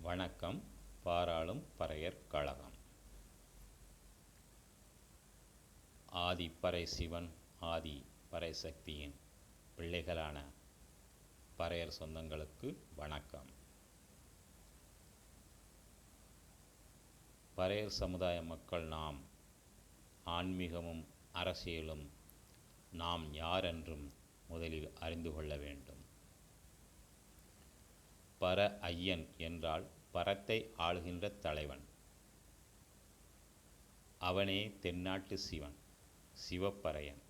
வணக்கம். பாராளும் பறையர் கழகம். ஆதி பறைசிவன் ஆதி பறைசக்தியின் பிள்ளைகளான பறையர் சொந்தங்களுக்கு வணக்கம். பறையர் சமுதாய மக்கள் நாம் ஆன்மீகமும் அரசியலும் நாம் யாரென்றும் முதலில் அறிந்து கொள்ள வேண்டும். பர ஐயன் என்றால் பரத்தை ஆளுகின்ற தலைவன். அவனே தென்னாட்டு சிவன், சிவப்பறையன்,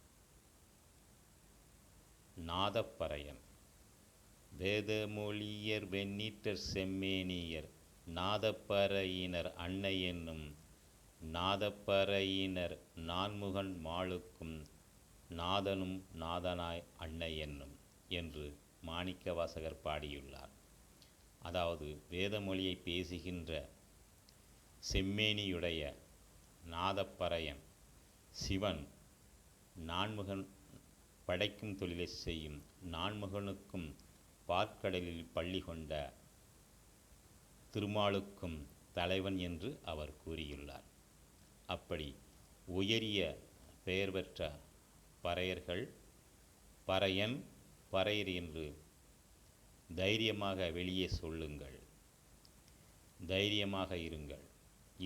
நாதப்பறையன். வேதமொழியர் வெண்ணீற்றர் செம்மேனியர் நாதப்பறையினர் அன்னை என்னும் நாதப்பறையினர் நான்முகன் மாளுக்கும் நாதனும் நாதனாய் அன்னை என்னும் என்று மாணிக்கவாசகர் பாடியுள்ளார். அதாவது வேதமொழியை பேசுகின்ற செம்மேனியுடைய நாதப்பறையன் சிவன் நான்முகன் படைக்கும் தொழிலை செய்யும் நான்முகனுக்கும் பாற்கடலில் பள்ளி கொண்ட திருமாலுக்கும் தலைவன் என்று அவர் கூறியுள்ளார். அப்படி உயரிய பெயர் பெற்ற பறையர்கள் பறையன் பறையர் என்று தைரியமாக வெளியே சொல்லுங்கள், தைரியமாக இருங்கள்.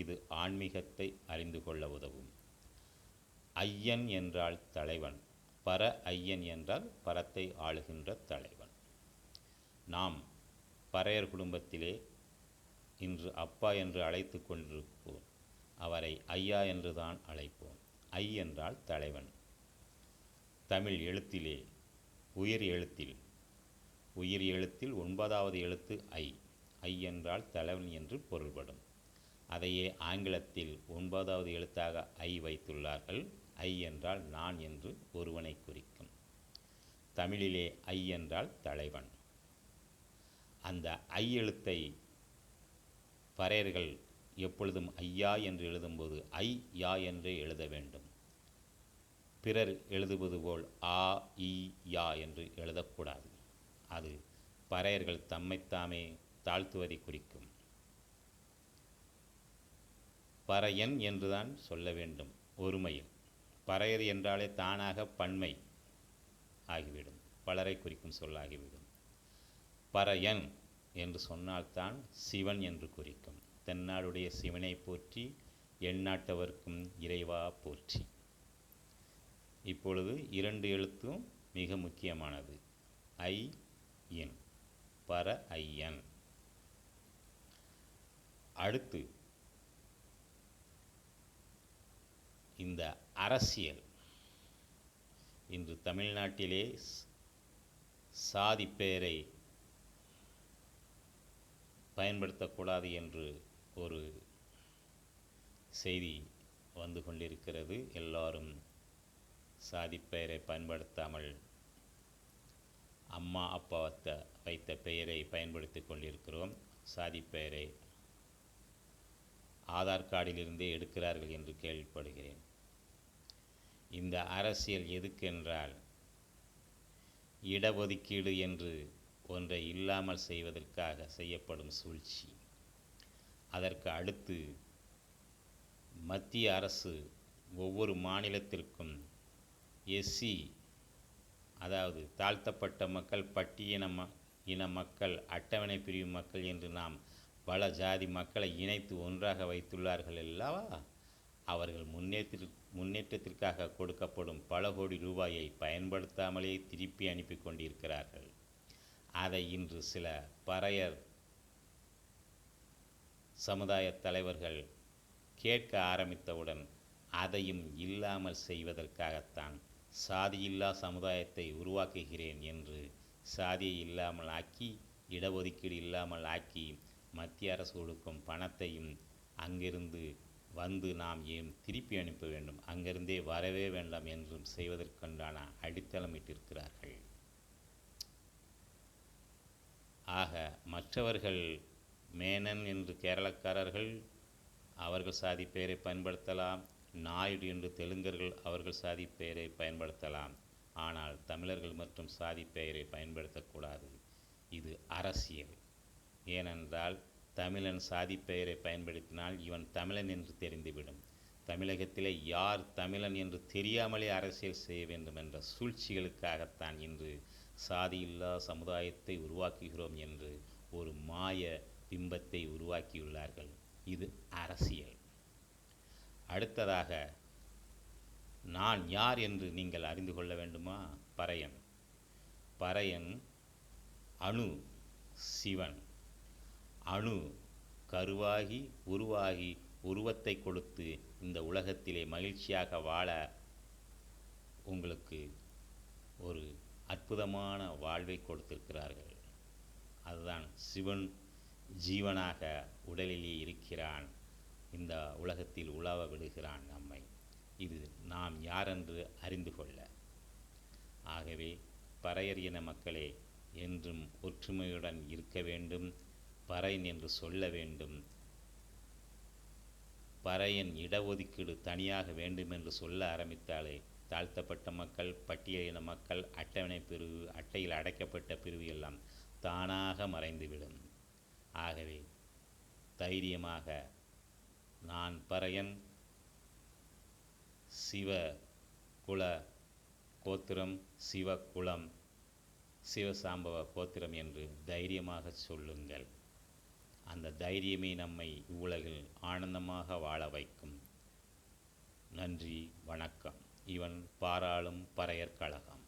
இது ஆன்மீகத்தை அறிந்து கொள்ள உதவும். ஐயன் என்றால் தலைவன், பர ஐயன் என்றால் பரத்தை ஆளுகின்ற தலைவன். நாம் பறையர் குடும்பத்திலே இன்று அப்பா என்று அழைத்து கொண்டிருப்போம். அவரை ஐயா என்று தான் அழைப்போம். ஐ என்றால் தலைவன். தமிழ் எழுத்திலே உயிர் எழுத்தில் 9வது எழுத்து ஐ. ஐ என்றால் தலைவன் என்று பொருள்படும். அதையே ஆங்கிலத்தில் 9வது எழுத்தாக ஐ வைத்துள்ளார்கள். ஐ என்றால் நான் என்று ஒருவனை குறிக்கும். தமிழிலே ஐ என்றால் தலைவன். அந்த ஐ எழுத்தை பறையர்கள் எப்பொழுதும் ஐயா என்று எழுதும்போது ஐ யா என்றே எழுத வேண்டும். பிறர் எழுதுவது போல் ஆ இ யா என்று எழுதக்கூடாது. அது பறையர்கள் தம்மைத்தாமே தாழ்த்துவதை குறிக்கும். பறையன் என்றுதான் சொல்ல வேண்டும் ஒருமையில். பறையர் என்றாலே தானாக பன்மை ஆகிவிடும், பலரை குறிக்கும் சொல்லாகிவிடும். பறையன் என்று சொன்னால்தான் சிவன் என்று குறிக்கும். தென்னாடுடைய சிவனை போற்றி, எந்நாட்டவர்க்கும் இறைவா போற்றி. இப்பொழுது 2 எழுத்தும் மிக முக்கியமானது. ஐ என், பர ஐயன். அடுத்து இந்த அரசியல் இன்று தமிழ்நாட்டிலே சாதி பெயரை பயன்படுத்தக்கூடாது என்று ஒரு செய்தி வந்து கொண்டிருக்கிறது. எல்லாரும் சாதி பெயரை பயன்படுத்தாமல் அம்மா அப்பா வைத்த பெயரை பயன்படுத்தி கொண்டிருக்கிறோம். சாதி பெயரை ஆதார் கார்டிலிருந்தே எடுக்கிறார்கள் என்று கேள்விப்படுகிறேன். இந்த அரசியல் எதுக்கென்றால் இடஒதுக்கீடு என்று ஒன்றை இல்லாமல் செய்வதற்காக செய்யப்படும் சூழ்ச்சி. அதற்கு அடுத்து மத்திய அரசு ஒவ்வொரு மாநிலத்திற்கும் எஸ்சி, அதாவது தாழ்த்தப்பட்ட மக்கள், இன மக்கள், அட்டவணை பிரிவு மக்கள் என்று நாம் பல ஜாதி மக்களை இணைத்து ஒன்றாக வைத்துள்ளார்கள் அல்லவா? அவர்கள் முன்னேற்றத்திற்காக கொடுக்கப்படும் பல கோடி ரூபாயை பயன்படுத்தாமலே திருப்பி அனுப்பி கொண்டிருக்கிறார்கள். அதை இன்று சில பறையர் சமுதாய தலைவர்கள் கேட்க ஆரம்பித்தவுடன் அதையும் இல்லாமல் செய்வதற்காகத்தான் சாதியில்லா சமுதாயத்தை உருவாக்குகிறேன் என்று சாதியை இல்லாமல் ஆக்கி, இடஒதுக்கீடு இல்லாமல் ஆக்கி, மத்திய அரசு கொடுக்கும் பணத்தையும் அங்கிருந்து வந்து நாம் ஏன் திருப்பி அனுப்ப வேண்டும், அங்கிருந்தே வரவே வேண்டாம் என்றும் செய்வதற்குண்டான அடித்தளமிட்டிருக்கிறார்கள். ஆக மற்றவர்கள் மேனன் என்று கேரளக்காரர்கள் அவர்கள் சாதி பெயரை பயன்படுத்தலாம், நாயுடு என்று தெலுங்கர்கள் அவர்கள் சாதி பெயரை பயன்படுத்தலாம். ஆனால் தமிழர்கள் மற்றும் சாதி பெயரை பயன்படுத்தக்கூடாது. இது அரசியல். ஏனென்றால் தமிழன் சாதி பெயரை பயன்படுத்தினால் இவன் தமிழன் என்று தெரிந்துவிடும். தமிழகத்திலே யார் தமிழன் என்று தெரியாமலே அரசியல் செய்ய வேண்டும் என்ற சூழ்ச்சிகளுக்காகத்தான் இன்று சாதியில்லா சமுதாயத்தை உருவாக்குகிறோம் என்று ஒரு மாய பிம்பத்தை உருவாக்கியுள்ளார்கள். இது அரசியல். அடுத்ததாக, நான் யார் என்று நீங்கள் அறிந்து கொள்ள வேண்டுமா? பறையன். பறையன் அணு சிவன். அணு கருவாகி உருவாகி உருவத்தை கொடுத்து இந்த உலகத்திலே மகிழ்ச்சியாக வாழ உங்களுக்கு ஒரு அற்புதமான வாழ்வை கொடுத்திருக்கிறார்கள். அதுதான் சிவன் ஜீவனாக உடலிலே இருக்கிறான், இந்த உலகத்தில் உலாவ விடுகிறான் நம்மை. இது நாம் யாரென்று அறிந்து கொள்ள. ஆகவே பறையர் இன மக்களே, என்றும் ஒற்றுமையுடன் இருக்க வேண்டும். பறையன் என்று சொல்ல வேண்டும். பறையன் இடஒதுக்கீடு தனியாக வேண்டும் என்று சொல்ல ஆரம்பித்தாலே தாழ்த்தப்பட்ட மக்கள், பட்டியலின மக்கள், அட்டவணை பிரிவு, அட்டையில் அடைக்கப்பட்ட பிரிவு எல்லாம் தானாக மறைந்துவிடும். ஆகவே தைரியமாக நான் பறையன், சிவ குல கோத்திரம், சிவகுலம், சிவசாம்பவ கோத்திரம் என்று தைரியமாக சொல்லுங்கள். அந்த தைரியமே நம்மை இவ்வுலகில் ஆனந்தமாக வாழ வைக்கும். நன்றி, வணக்கம். இவன் பாராளும் பறையர் கழகம்.